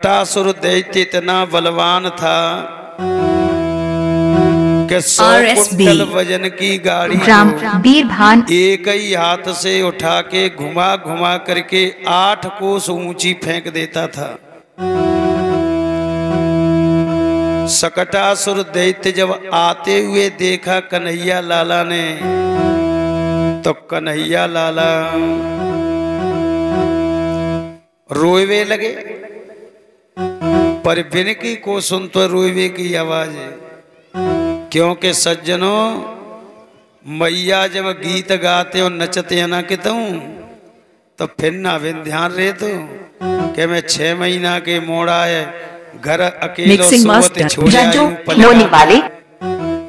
सकटासुर दैत्य इतना बलवान था कि 100 कुंटल वजन की गाड़ी को एक ही हाथ से उठा के घुमा घुमा करके 8 कोस ऊंची फेंक देता था। सकटासुर दैत्य जब आते हुए देखा कन्हैया लाला ने, तो कन्हैया लाला रोवे लगे। पर बिनकी को सुन तो रोवे की आवाज है, क्योंकि सज्जनों मैया जब गीत गाते और नचते हैं ना कितूं, तो फिर ना बिन ध्यान रहे तो कि मैं 6 महीना के मोड़ा है घर अकेलो सोवत छोड़े वाले,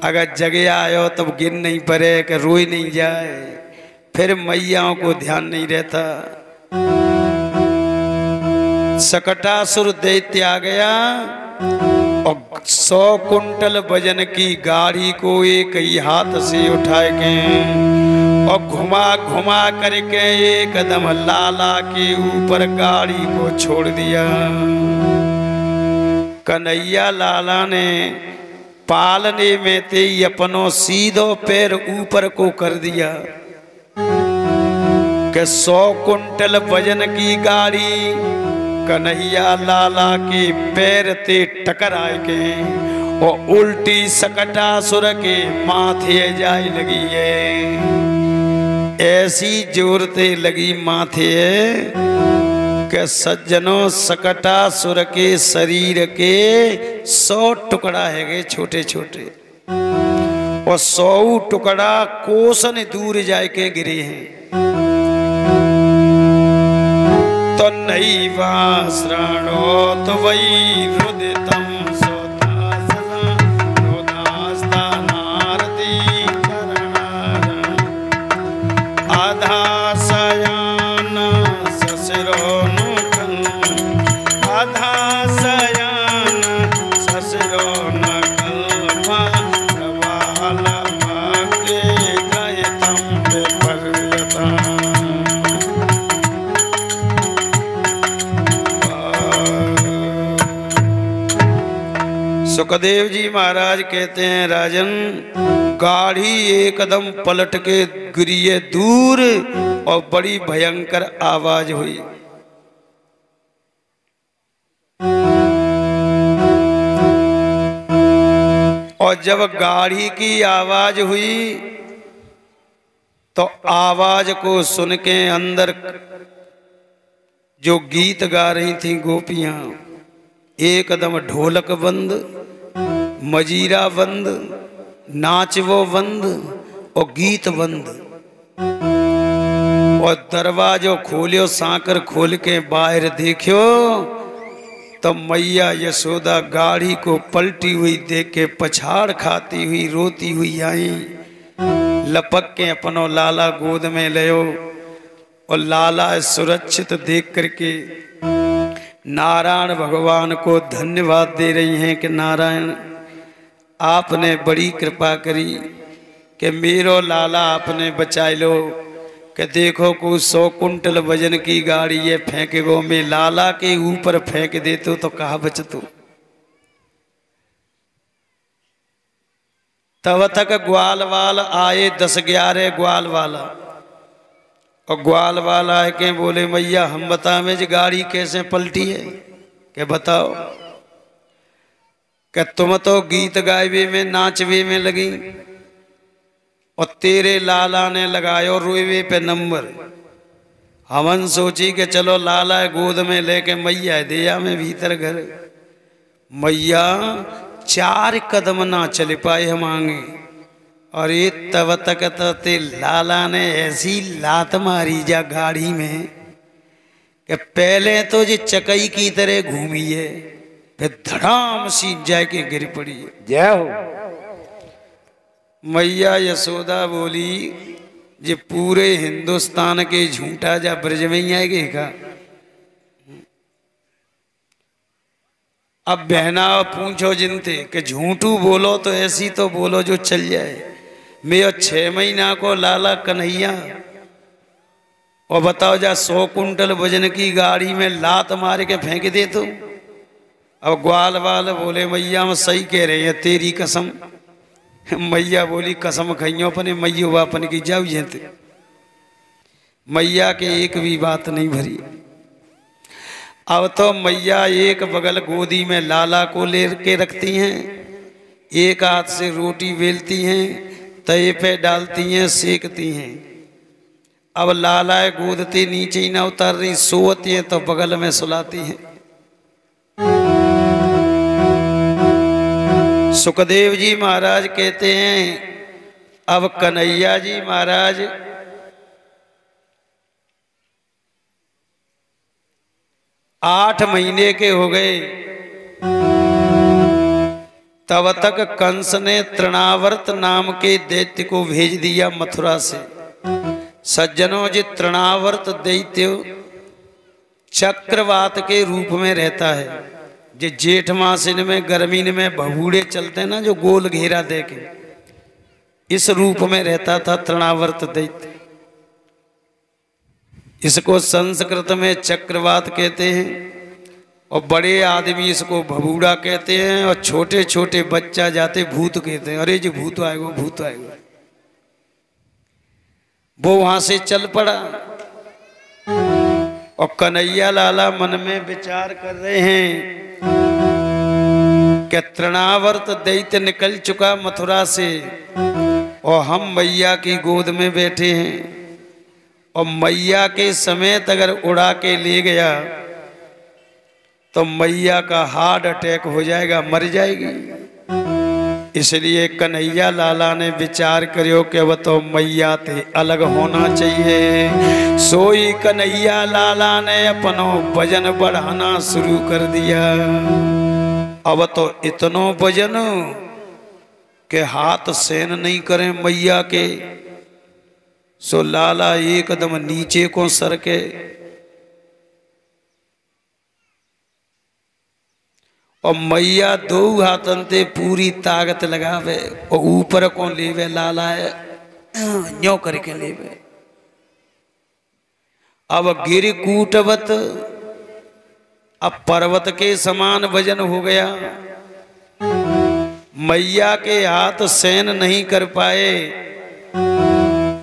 अगर जगे आयो तब गिन नहीं पड़े कि रोई नहीं जाए, फिर मैयाओं को ध्यान नहीं रहता। सकटासुर दैत्य आ गया और 100 कुंटल वजन की गाड़ी को एक ही हाथ से उठा के और घुमा घुमा करके एकदम लाला के ऊपर गाड़ी को छोड़ दिया। कन्हैया लाला ने पालने में ते अपनों सीधो पैर ऊपर को कर दिया कि 100 कुंटल वजन की गाड़ी कन्हैया लाला के पैर ते टकराए के और उल्टी सकटासुर के माथे जाए लगी है। ऐसी जोरते लगी माथे कि सज्जनों सकटासुर के शरीर के 100 टुकड़ा है गए छोटे छोटे, और 100 टुकड़ा कोसन दूर जाए के गिरे हैं। तो नैवा श्रणोत वै रुदितम सुखदेव जी महाराज कहते हैं, राजन गाड़ी एकदम पलट के गिरी दूर और बड़ी भयंकर आवाज हुई। और जब गाड़ी की आवाज हुई तो आवाज को सुन के अंदर जो गीत गा रही थी गोपियां, एकदम ढोलक बंद, मजीरा बंद, नाच वो बंद और गीत बंद। और दरवाजो खोलियो, सांकर खोल के बाहर देखियो तो मैया यशोदा गाड़ी को पलटी हुई देख के पछाड़ खाती हुई रोती हुई आई। लपक के अपनो लाला गोद में लियो और लाला सुरक्षित देख करके नारायण भगवान को धन्यवाद दे रही हैं कि नारायण आपने बड़ी कृपा करी कि मेरो लाला आपने बचा लो, कि देखो को 100 कुंटल वजन की गाड़ी ये फेंके गो, मैं लाला के ऊपर फेंक देते तो कहा बचतू। तब तक ग्वाल वाल आए 10-11 ग्वाल वाला, और ग्वाल वाला है के बोले मैया हम बतावे जी गाड़ी कैसे पलटी है, के बताओ। कि तुम तो गीत गायबे में नाचवे में लगी और तेरे लाला ने लगायो रोवे पे नंबर। हमन सोची कि चलो लाला गोद में लेके मैया दिया में भीतर घर। मैया 4 कदम ना चल पाए हम आगे, और ये तब तक ते लाला ने ऐसी लात मारी जा गाड़ी में कि पहले तो ये चकई की तरह घूमी है, फिर धड़ाम सी जाके गिर पड़ी है। जय हो। मैया यशोदा बोली ये पूरे हिंदुस्तान के झूठा जा ब्रज में ही आएगे का। अब बहना पूछो जिनते कि झूठू बोलो तो ऐसी तो बोलो जो चल जाए। मैं 6 महीना को लाला कन्हैया, और बताओ जा 100 कुंटल वजन की गाड़ी में लात मार के फेंक दे तो अब ग्वाल वाल बोले मैया हम सही कह रहे हैं तेरी कसम। मैया बोली कसम खइयो अपने मैयो बापन की जाऊ जेते। मैया के एक भी बात नहीं भरी। अब तो मैया एक बगल गोदी में लाला को ले के रखती हैं, एक हाथ से रोटी बेलती हैं, तवे पे डालती हैं, सेकती हैं। अब लाला गोदती नीचे ही ना उतर रही, सोती है तो बगल में सुलाती हैं। सुखदेव जी महाराज कहते हैं अब कन्हैया जी महाराज आठ महीने के हो गए, तब तक कंस ने तृणावर्त नाम के दैत्य को भेज दिया मथुरा से। सज्जनों जी तृणावर्त दैत्य चक्रवात के रूप में रहता है। जो जेठ मासिन में गर्मी में भगूड़े चलते हैं ना, जो गोल घेरा देके, इस रूप में रहता था तृणावर्त दैत्य। इसको संस्कृत में चक्रवात कहते हैं और बड़े आदमी इसको भबूड़ा कहते हैं और छोटे छोटे बच्चा जाते भूत कहते हैं। अरे जी भूत आएगा भूत आएगा। वो वहां से चल पड़ा और कन्हैया लाला मन में विचार कर रहे हैं कि तृणावर्त दैत्य निकल चुका मथुरा से और हम मैया की गोद में बैठे हैं और मैया के समेत अगर उड़ा के ले गया तो मैया का हार्ट अटैक हो जाएगा, मर जाएगी। इसलिए कन्हैया लाला ने विचार करियो कि अब तो मैया ते अलग होना चाहिए। सोई कन्हैया लाला ने अपनो वजन बढ़ाना शुरू कर दिया। अब तो इतनो वजन के हाथ सहन नहीं करें मैया के, सो लाला एकदम नीचे को सरके और मैया दो हाथन ते पूरी ताकत लगावे और ऊपर को लेवे लाला है न्यो करके लेवे। अब गिर कूटवत अब पर्वत के समान वजन हो गया। मैया के हाथ सहन नहीं कर पाए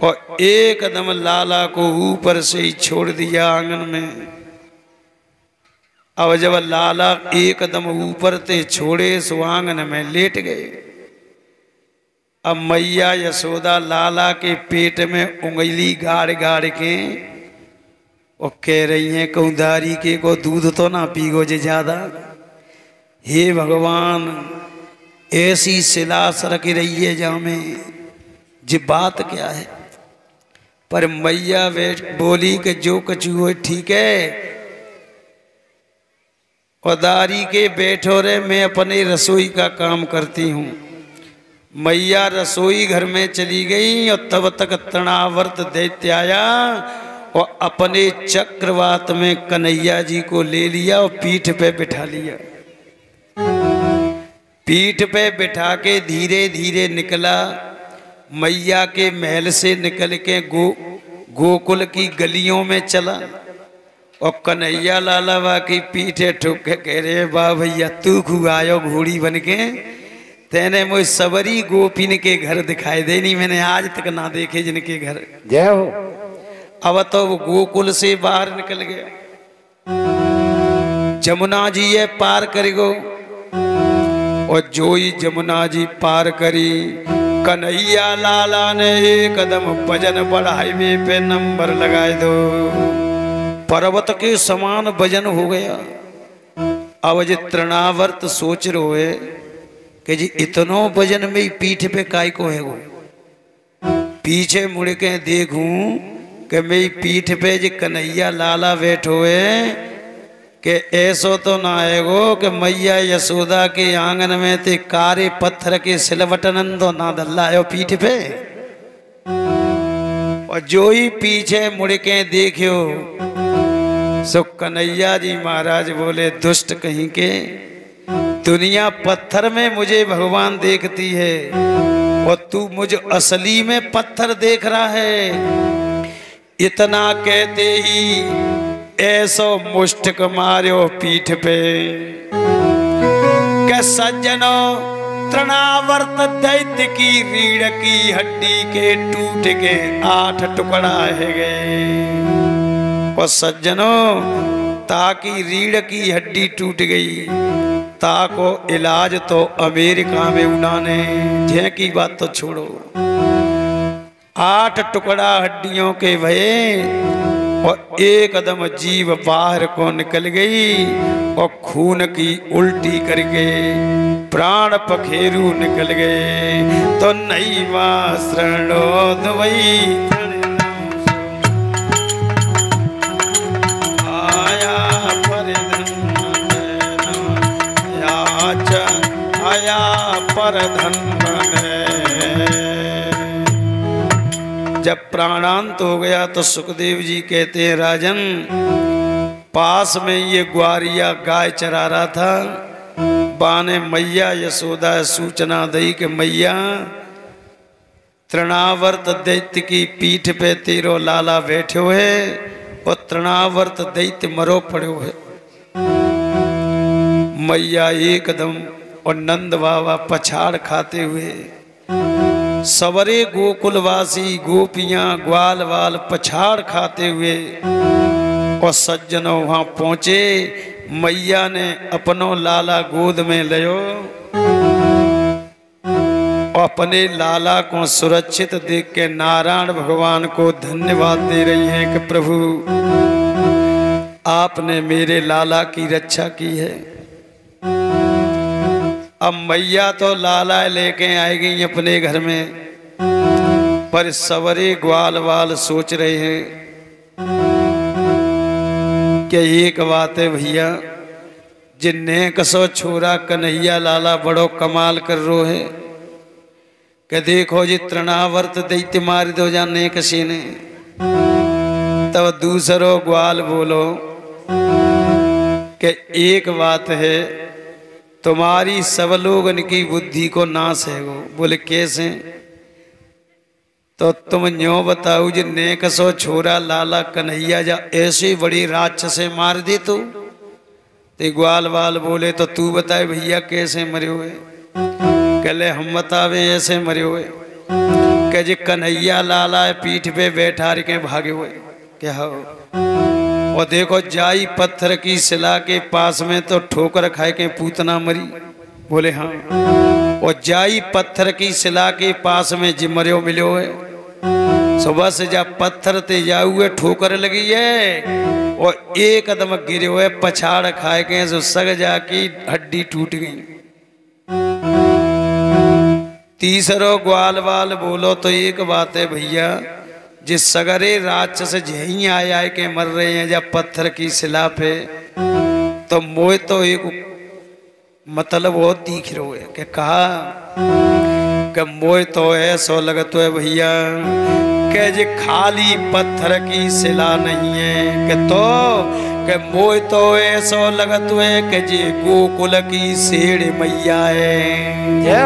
और एकदम लाला को ऊपर से ही छोड़ दिया आंगन में। अब जब लाला एकदम ऊपर से छोड़े सो आंगन में लेट गए। अब मैया यशोदा लाला के पेट में उंगली गाड़ गाड़ के और कह रही हैं कौदारी के को दूध तो ना पीगो जे ज्यादा। हे भगवान ऐसी शिला सरक रही है जामे, जी बात क्या है। पर मैया बोली कि जो कछु हो ठीक है, उदारी के बैठो रे मैं अपने रसोई का काम करती हूँ। मैया रसोई घर में चली गई और तब तक तृणावर्त दैत्य आया और अपने चक्रवात में कन्हैया जी को ले लिया और पीठ पे बिठा लिया। पीठ पे बिठा के धीरे धीरे निकला। मैया के महल से निकल के गोकुल की गलियों में चला और कन्हैया लाला बा की पीठे ठुक के कह रहे वाह भैया तू खुआयो घोड़ी बन के, तेने मुझे सबरी गोपिन के घर दिखाई दे नहीं, मैंने आज तक ना देखे जिनके घर। जय हो। अब तो वो गोकुल से बाहर निकल गया। जमुना जी ये पार करेगो और जो ही जमुना जी पार करी कन्हैया लाला ने एक कदम वजन बढ़ाईवे पे नंबर लगाए दो। पर्वत के समान वजन हो गया। अब जी तृणावर्त सोच रहे है कि जी इतनो वजन में पीठ पे काय को है वो। पीछे मुड़ के देखूं कि मेरी पीठ पे जी कन्हैया लाला बैठो है कि ऐसो तो ना आएगो कि मैया यशोदा के आंगन में ते कारे पत्थर के सिलवटन तो ना दल्लायो पीठ पे। और जो ही पीछे मुड़ के देखियो सो कन्हैया जी महाराज बोले दुष्ट कहीं के, दुनिया पत्थर में मुझे भगवान देखती है और तू मुझे असली में पत्थर देख रहा है। इतना कहते ही ऐसो मुष्टक मार्यो पीठ पे के सज्जनों तृणावर्त दैत्य की रीढ़ की हड्डी के टूट के 8 टुकड़ा है गए। और सज्जनों ताकि रीढ़ की हड्डी टूट गई, ताको इलाज तो अमेरिका में उन्होंने जय की बात तो छोड़ो, 8 टुकड़ा हड्डियों के भये और एकदम जीव बाहर को निकल गई और खून की उल्टी करके प्राण पखेरु निकल गए। तो नहीं वासरणो दुवई आया पर धन। जब प्राणांत हो गया तो सुखदेव जी कहते हैं राजन, पास में ये ग्वारिया गाय चरा रहा था, बाने मैया यशोदा सूचना दी कि मैया तृणावर्त दैत्य की पीठ पे तेरो लाला बैठे हुए और तृणावर्त दैत्य मरो पड़े हुए। मैया एकदम और नंद बाबा पछाड़ खाते हुए सवरे गोकुलवासी गोपियां ग्वाल वाल पछाड़ खाते हुए और सज्जनों वहां पहुंचे। मैया ने अपनो लाला गोद में लियो और अपने लाला को सुरक्षित देख के नारायण भगवान को धन्यवाद दे रही हैं कि प्रभु आपने मेरे लाला की रक्षा की है। अब मैया तो लाला लेके आई गई अपने घर में, पर सवरे ग्वाल वाल सोच रहे हैं कि एक बात है भैया, जिन्ने कसो छोरा कन्हैया लाला बड़ो कमाल कर रो है कि देखो जी तृणावर्त दैत्य मार दो जाने किसी ने। तब दूसरो ग्वाल बोलो कि एक बात है, तुम्हारी सब लोगन की बुद्धि को नाश है वो। बोले कैसे? तो तुम न्यो बताओ जिन्ने कसो छोरा लाला कन्हैया जा ऐसी बड़ी राक्षसे मार दी तू। ते ग्वाल वाल बोले तो तू बताए भैया कैसे मरे हुए? कहले हम बतावे ऐसे मरे हुए कह जी कन्हैया लाला पीठ पे बैठा के भागे हुए। क्या हो? और देखो जाई पत्थर की शिला के पास में तो ठोकर खाए के पूतना मरी। बोले हाँ। और जाई पत्थर की शिला के पास में जिमरियो मिलो है। सुबह से जा पत्थर ते जाऊए ठोकर लगी है और एक कदम गिरे हुए पछाड़ खाए के जो सग जाकी हड्डी टूट गई। तीसरो ग्वाल वाल बोलो तो एक बात है भैया, जिस सगरे राक्षस जहीं आए आए के मर रहे हैं जब पत्थर की शिला पे, तो मोए तो एक मतलब वो दिख रहे है कि कहा कि मोए तो ऐसा लगत है भैया कि जी खाली पत्थर की शिला नहीं है कि तो कि मोए तो ऐसा लगत है कि जी गोकुल की शेड़ मैया है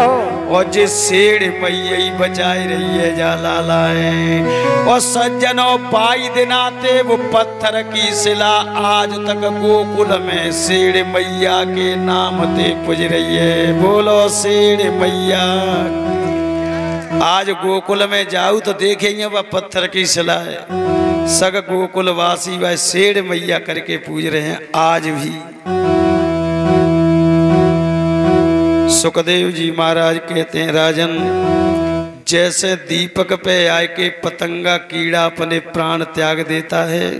और जिस शेड़ मैया ही बचाई रही है जा लाला है। और सज्जनों पाई दिनाते वो पत्थर की शिला आज तक गोकुल में शेड़ मैया के नाम ते पूज रही है। बोलो शेड़ मैया। आज गोकुल में जाऊं तो देखेंगे वह पत्थर की शिला है, सग गोकुल वासी वह शेड़ मैया करके पूज रहे हैं आज भी। सुखदेव जी महाराज कहते हैं राजन, जैसे दीपक पे आए के पतंगा कीड़ा अपने प्राण त्याग देता है,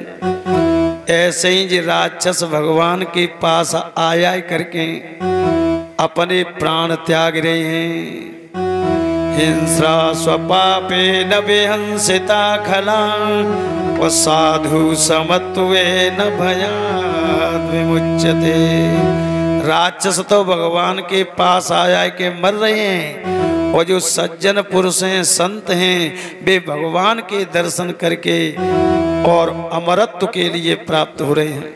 ऐसे ही जो राक्षस भगवान के पास आया करके अपने प्राण त्याग रहे हैं। हिंसा स्वपापे न बेहंसिता खला और साधु समत्वे न भयाद विमुच्यते। राक्षस तो भगवान के पास आया के मर रहे हैं और जो सज्जन पुरुष हैं संत हैं वे भगवान के दर्शन करके और अमरत्व के लिए प्राप्त हो रहे हैं।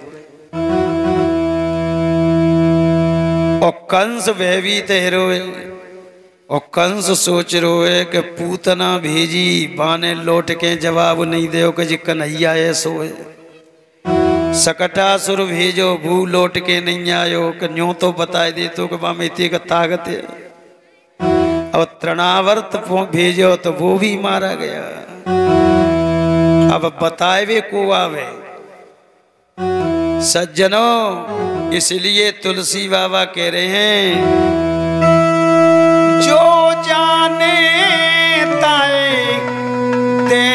और कंस भयभीत रोए और कंस सोच रोए कि पूतना भेजी बाने लौट के जवाब नहीं दे कि जी कन्हैया ऐसो है। सकटासुर भेजो भू लौट के नहीं आयो, न्यो तो बता दे तो कि माँ में इतनी का ताकत है। और तृणावर्त भेजो तो वो भी मारा गया। अब बताए को आवे सज्जनों, इसलिए तुलसी बाबा कह रहे हैं जो जाने ताए दे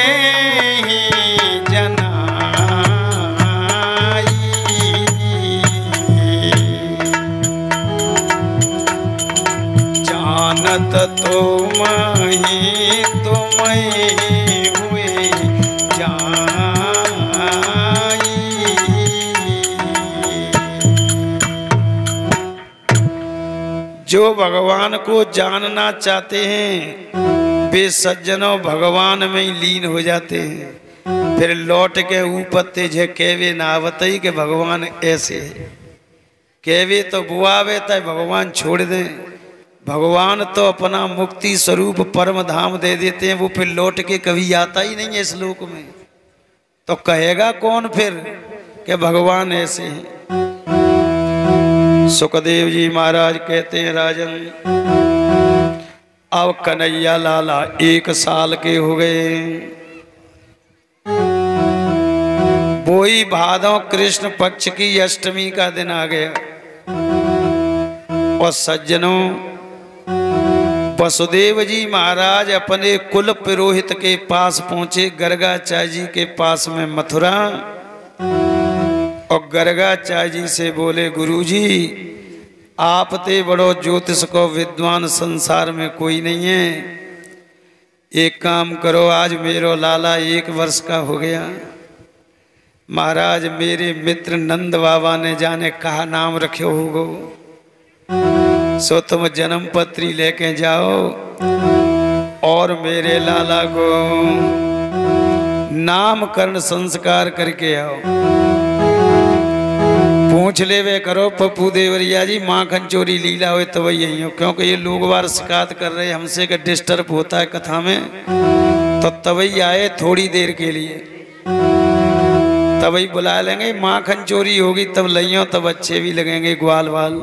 जानत तुम ही हुए जाई। जो भगवान को जानना चाहते हैं वे सज्जनों भगवान में ही लीन हो जाते हैं। फिर लौट के ऊपते जे कहवे ना आवतई कि भगवान ऐसे है, कहवे तो बुआवे तय भगवान छोड़ दें। भगवान तो अपना मुक्ति स्वरूप परम धाम दे देते हैं, वो फिर लौट के कभी आता ही नहीं है इस लोक में। तो कहेगा कौन फिर कि भगवान ऐसे हैं। सुखदेव जी महाराज कहते हैं राजन, अब कन्हैया लाला 1 साल के हो गए। वो ही भादों कृष्ण पक्ष की अष्टमी का दिन आ गया। और सज्जनों वसुदेव जी महाराज अपने कुल पुरोहित के पास पहुंचे, गर्गाचार्य जी के पास में मथुरा। और गर्गाचार्य जी से बोले गुरुजी आप ते बड़ो ज्योतिष को विद्वान संसार में कोई नहीं है, एक काम करो आज मेरो लाला 1 वर्ष का हो गया। महाराज मेरे मित्र नंद बाबा ने जाने कहा नाम रखे होगो, सो तुम जन्म पत्री लेके जाओ और मेरे लाला को नामकरण संस्कार करके आओ। पूछ ले वे करो पप्पू देवरिया जी माखन चोरी लीला हो तो वही यही हो, क्योंकि ये लोग बार शिकायत कर रहे हमसे कि डिस्टर्ब होता है कथा में। तो तभी आए थोड़ी देर के लिए, तभी बुला लेंगे। माखन चोरी होगी तब लइयों तब अच्छे भी लगेंगे ग्वाल वाल।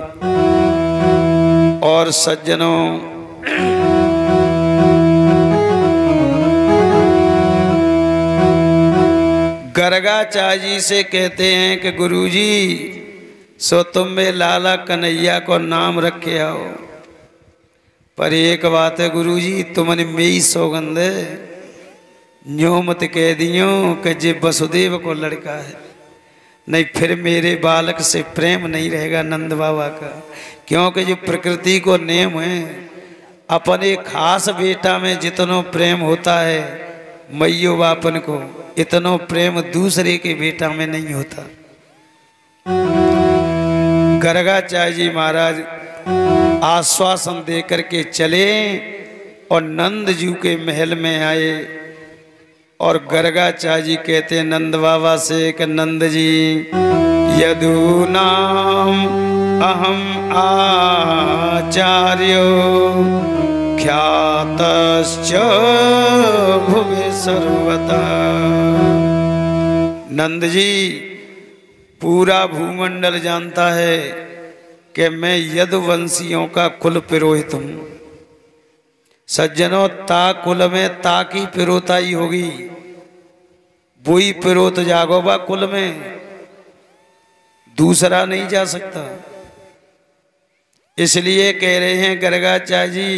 और सज्जनों गर्गाचार्य जी से कहते हैं कि गुरुजी सो तुम में लाला कन्हैया को नाम रख के आओ। पर एक बात है गुरुजी, तुमने मेरी सौगंध न्यो मत कह दियो कि जे वसुदेव को लड़का है, नहीं फिर मेरे बालक से प्रेम नहीं रहेगा नंद बाबा का। क्योंकि जो प्रकृति को नियम है, अपने खास बेटा में जितनो प्रेम होता है मैयो बापन को, इतनो प्रेम दूसरे के बेटा में नहीं होता। गर्गाचार्य जी महाराज आश्वासन दे करके चले और नंद जी के महल में आए। और गर्गाचार्य जी कहते हैं नंद बाबा से कि नंद जी यदु नाम अहम आचार्यो ख्यातश्च भुवि सर्वथा। नंद जी पूरा भूमंडल जानता है कि मैं यदुवंशियों का कुल पुरोहित हूं। सज्जनों ता कुल में ता की पिरोताई होगी, वही पिरोत जागोबा कुल में, दूसरा नहीं जा सकता। इसलिए कह रहे हैं गर्गाचार्य जी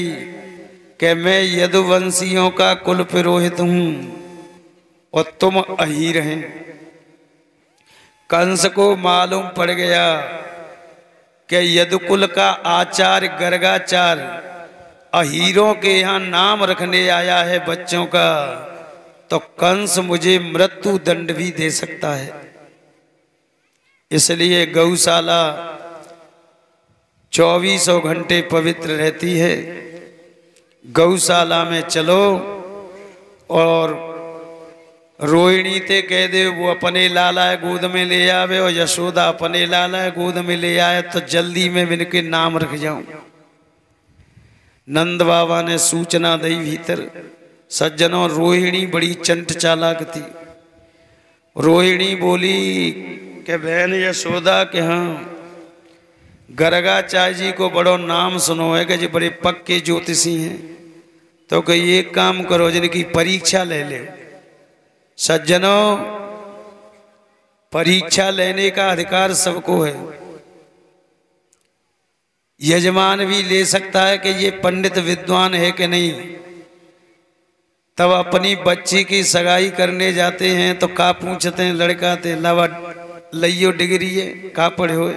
कि मैं यदुवंशियों का कुल पुरोहित हूं और तुम अहीर हैं। कंस को मालूम पड़ गया कि यदुकुल का आचार्य गर्गाचार्य अहीरों के यहाँ नाम रखने आया है बच्चों का, तो कंस मुझे मृत्यु दंड भी दे सकता है। इसलिए गौशाला 24 घंटे पवित्र रहती है। गौशाला में चलो और रोहिणी ते कह दे वो अपने लाला गोद में ले आवे और यशोदा अपने लाला गोद में ले आए तो जल्दी में इनके नाम रख जाऊं। नंद बाबा ने सूचना दी भीतर। सज्जनों रोहिणी बड़ी चंट चालाक थी। रोहिणी बोली कि बहन यशोदा के हाँ गर्गाचार्य जी को बड़ो नाम सुनो है कि जी बड़े पक्के ज्योतिषी हैं, तो कोई एक काम करो जिनकी परीक्षा ले ले। सज्जनों, परीक्षा लेने का अधिकार सबको है। यजमान भी ले सकता है कि ये पंडित विद्वान है कि नहीं। तब अपनी बच्ची की सगाई करने जाते हैं तो का पूछते हैं लड़का ते लावा लइयो डिग्री है का पढ़े हुए।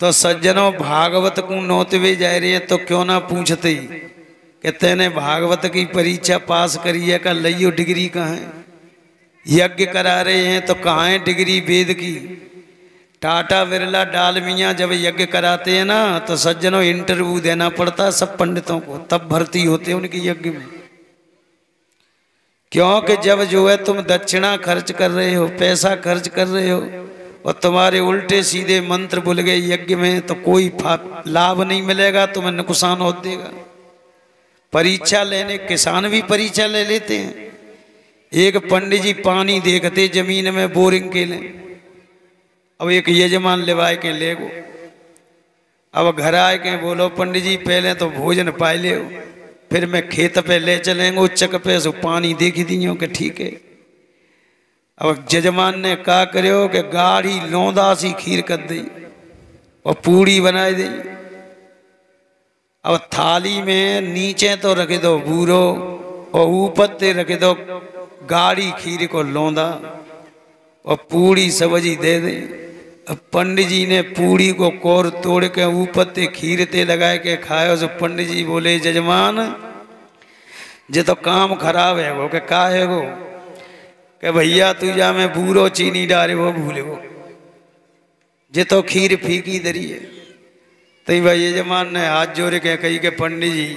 तो सज्जनों, भागवत को नोतवे जा रहे हैं तो क्यों ना पूछते कि तेने भागवत की परीक्षा पास करी है का लइयो डिग्री कहाँ है। यज्ञ करा रहे हैं तो कहाँ है डिग्री वेद की। टाटा बिरला डालमिया जब यज्ञ कराते हैं ना तो सज्जनों इंटरव्यू देना पड़ता है सब पंडितों को, तब भर्ती होते हैं उनके यज्ञ में। क्योंकि जब जो है तुम दक्षिणा खर्च कर रहे हो, पैसा खर्च कर रहे हो और तुम्हारे उल्टे सीधे मंत्र भूल गए यज्ञ में तो कोई लाभ नहीं मिलेगा, तुम्हें नुकसान हो देगा। परीक्षा लेने किसान भी परीक्षा ले लेते हैं। एक पंडित जी पानी देखते जमीन में बोरिंग के लिए, अब एक यजमान लेवाए के ले गो। अब घर आए के बोलो पंडित जी पहले तो भोजन पाए ले, फिर मैं खेत पे ले चलेंगे उच्चक पे सो पानी देखी दियो के ठीक है। अब यजमान ने कहा करो कि गाढ़ी लौंदा सी खीर कर दी और पूड़ी बनाई दी। अब थाली में नीचे तो रख दो बूरो और ऊपर ते रख दो गाढ़ी खीर को लौंदा और पूड़ी सब्जी दे दे। अब पंडित जी ने पूड़ी को कोर तोड़ के ऊपर ते खीर ते लगाए के खाए। तो पंडित जी बोले जजमान जे तो काम खराब है वो के का है वो के भैया तू जा में बूरो चीनी डाले वो भूले वो जे तो खीर फीकी दरी है। तई भाई यजमान ने हाथ जोड़ के कही के पंडित जी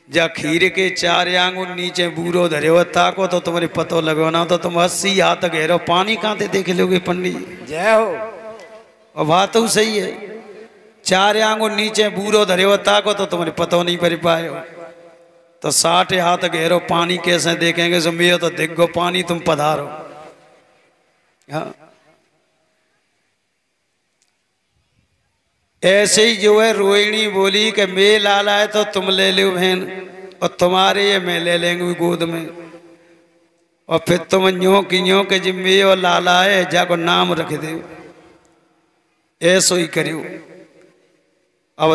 जा खीर के 4 आंगुर नीचे बूरो धरे हो ताको तो तुम्हारे पतो लगो ना तो तुम 80 हाथ गहरो पानी कहाँ ते देख लोगे पंडित जी। जय हो। और बात तो सही है, 4 आंगुर नीचे बूरो धरे हो ताको तो तुम्हारे पतो नहीं पड़ पाए हो तो 60 हाथ गहरो पानी कैसे देखेंगे। सो मैं तो देख गो पानी तुम पधारो। हाँ ऐसे ही जो है रोहिणी बोली कि मैं लाला है तो तुम ले लो बहन और तुम्हारे ये मैं ले लेंगे गोद में और फिर तुम न्यो की न्यो के जिम्मे और लाला है जाको नाम रख दे। ऐसो ही करियो। अब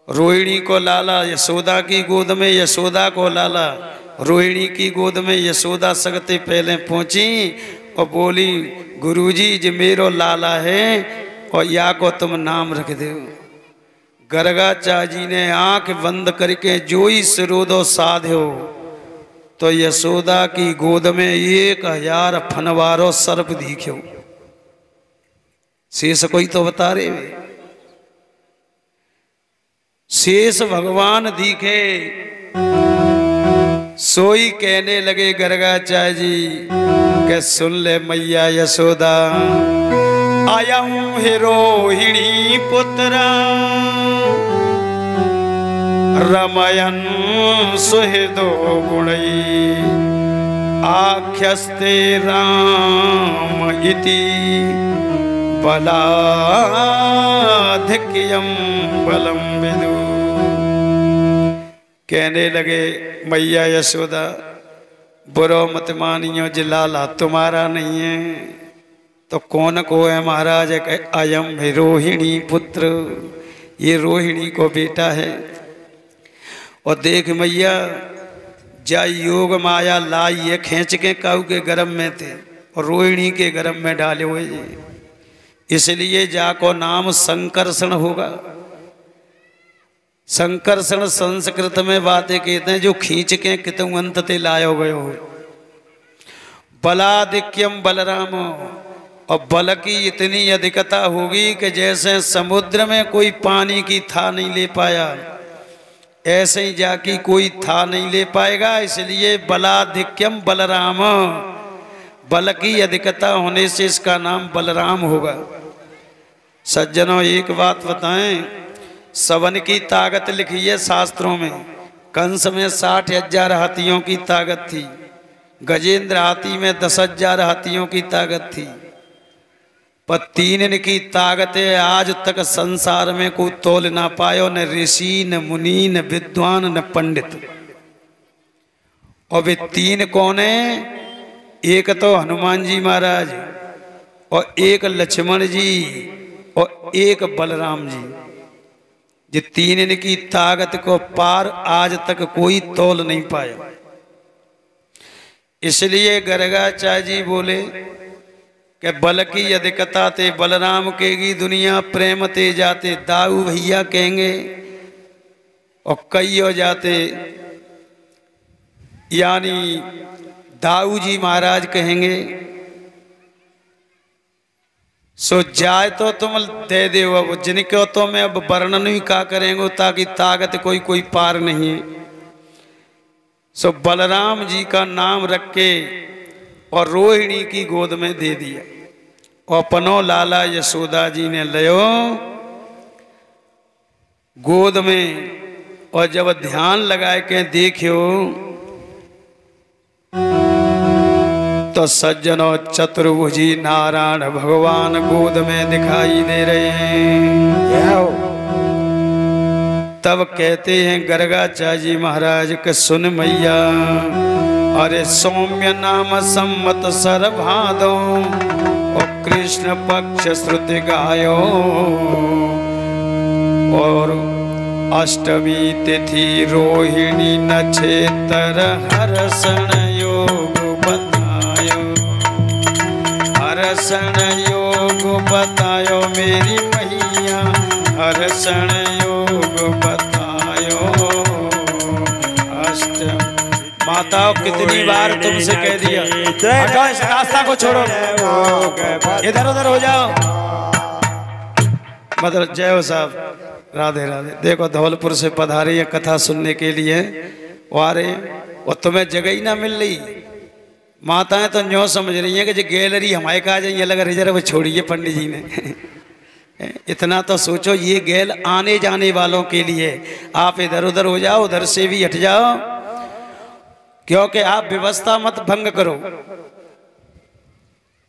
रोहिणी को लाला यशोदा की गोद में, यशोदा को लाला रोहिणी की गोद में। यशोदा सगते पहले पहुंची और बोली गुरुजी जी मेरो लाला है और या को तुम नाम रख दो। गर्गाचार्य जी ने आंख बंद करके जो ही सिरोदो साधो तो यशोदा की गोद में 1000 फनवारो सर्प दिख्यो। शेष कोई तो बता रहे शेष भगवान दिखे। सोई कहने लगे गर्गाचार्य जी के सुन ले मैया यशोदा आया हूं हे रोहिणी पुत्र रमयन सुहृदो गुणई आख्यस्ते राम इति बलाधिक्यम बलम विदु। कहने लगे मैया यशोदा बुरो मत मानियो जिलाला तुम्हारा नहीं है तो कौन को है महाराज। अयम रोहिणी पुत्र, ये रोहिणी को बेटा है। और देख मैया जा योग माया लाई ये खींच के काऊ के गर्भ में थे और रोहिणी के गर्भ में डाले हुए, इसलिए जाको नाम संकर्षण होगा। संकर्षण संस्कृत में बातें कहते हैं जो खींच के कितु अंत ते लायो गयो हो। बलाधिक्यम बलराम, और बल की इतनी अधिकता होगी कि जैसे समुद्र में कोई पानी की था नहीं ले पाया ऐसे ही जाकी कोई था नहीं ले पाएगा। इसलिए बलाधिक्यम बलराम, बल की अधिकता होने से इसका नाम बलराम होगा। सज्जनों एक बात बताएं, सवन की ताकत लिखी है शास्त्रों में। कंस में 60,000 हाथियों की ताकत थी गजेंद्र हाथी में 10,000 हाथियों की ताकत थी, पर 3 की ताकत है आज तक संसार में कोई तोल ना पायो, न ऋषि न मुनि न विद्वान न पंडित। और वे 3 कौन है? एक तो हनुमान जी महाराज और एक लक्ष्मण जी और एक बलराम जी। ये 3 की ताकत को पार आज तक कोई तोल नहीं पाया। इसलिए गर्गाचार्य जी बोले कि बल की अधिकता ते बलराम केगी दुनिया, प्रेम ते जाते दाऊ भैया कहेंगे और कई हो जाते यानी दाऊ जी महाराज कहेंगे। सो जाए तो तुम दे दे, अब जिनको तो मैं अब वर्णन भी का करेंगे, ताकि ताकत कोई पार नहीं है। सो बलराम जी का नाम रख के और रोहिणी की गोद में दे दिया और अपनो लाला यशोदा जी ने लियो गोद में। और जब ध्यान लगाए के देखियो तो सज्जनों चतुर्भुजी नारायण भगवान गोद में दिखाई दे रहे हैं। तब कहते हैं गर्गाचार्य जी महाराज के सुन मैया, अरे सौम्य नाम सम्मत सर भादो और कृष्ण पक्ष श्रुति गायो और अष्टमी तिथि रोहिणी नक्षत्र हर्षण योग बतायो, हर्षण योग बतायो मेरी मैया, हर्षण योग बतायो। माताओं कितनी बार तुमसे कह दिया हटो, इस रास्ता को छोड़ो, इधर उधर हो जाओ। मतलब जय हो साहब, राधे राधे। देखो धौलपुर से पधारे हैं कथा सुनने के लिए, वारे और तुम्हें जगह ही ना मिल रही। माताएं तो न्यों समझ रही हैं कि जो गैलरी हमारे कहा जाए, लगा रिजर्व छोड़िए पंडित जी ने। इतना तो सोचो, ये गैल आने जाने वालों के लिए। आप इधर उधर हो जाओ, उधर से भी हट जाओ, क्योंकि आप व्यवस्था मत भंग करो।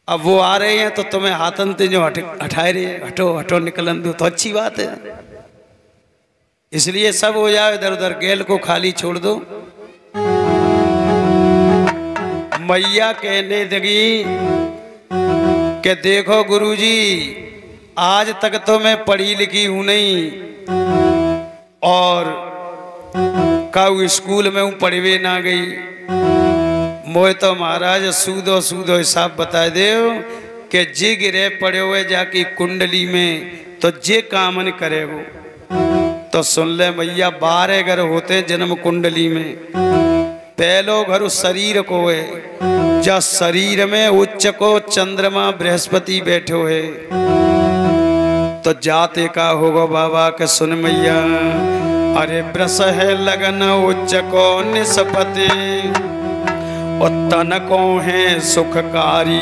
अब वो आ रहे हैं तो तुम्हें हाथन ते जो हटाए रहे, हटो हटो निकलन दो, तो अच्छी बात है। इसलिए सब हो जाओ, इधर उधर गैल को खाली छोड़ दो। मैया कहने लगी कि देखो गुरुजी, आज तक तो मैं पढ़ी लिखी हूं नहीं और काऊ स्कूल में हूं, पढ़वे ना गई। मोए तो महाराज सूदो सूदो हिसाब बता दे कि जे गिरे पड़े हुए जाके कुंडली में तो जे कामन करे वो। तो सुन ले मैया, 12 घर होते जन्म कुंडली में। पहलो घर शरीर को है, जा शरीर में उच्च को चंद्रमा बृहस्पति बैठे हुए, तो जाते का होगा बाबा के सुन मैया। अरे ब्रस है लगन उच्च को निष्पति और तन को है सुखकारी,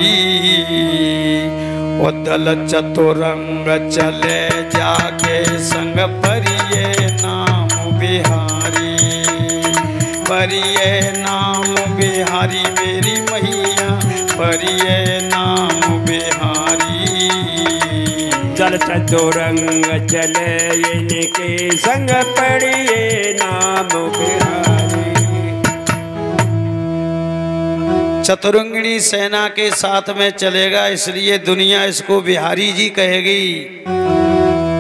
और दल चतुरंग चले जाके संग परिये नाम बिहारी, परिये नाम बिहारी मेरी मैया, परिये नाम बिहारी। चल चतुरंग चले इनके संग पड़िए नाम बिहारी। चतुरंगिणी सेना के साथ में चलेगा, इसलिए दुनिया इसको बिहारी जी कहेगी,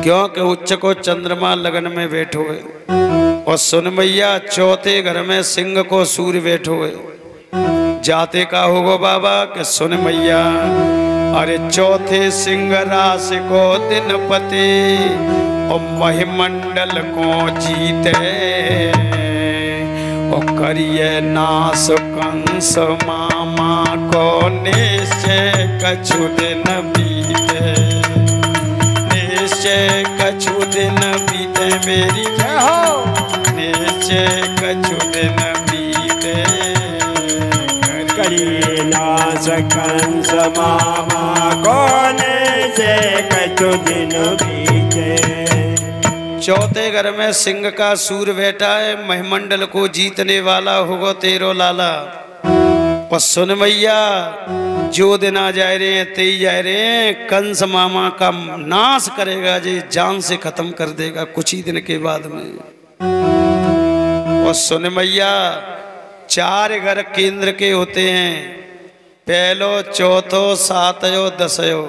क्योंकि उच्च को चंद्रमा लगन में बैठो है। और सुन मैया, चौथे घर में सिंह को सूर्य बैठो है। जाते का होगा बाबा के सुन मैया। अरे चौथे सिंह राशि को दिनपति और महिमंडल को जीते, और करिए नाश कंस मामा को निश्चय कछु दिन बीते, निश्चय कछु दिन बीते मेरी जय हो, निश्चय कछु दिन बीते। करिए नाश कंस मामा को निश्चय कछु दिन बीते। चौथे घर में सिंह का सूर बैठा है, महिमंडल को जीतने वाला होगा तेरो लाला। और सुन मैया, जो दिन आ जा रहे हैं ते ही जा रहे हैं, कंस मामा का नाश करेगा जी, जान से खत्म कर देगा कुछ ही दिन के बाद में। और सुन मैया, 4 घर केंद्र के होते हैं, पहलो, चौथो, सातयो, दसयो।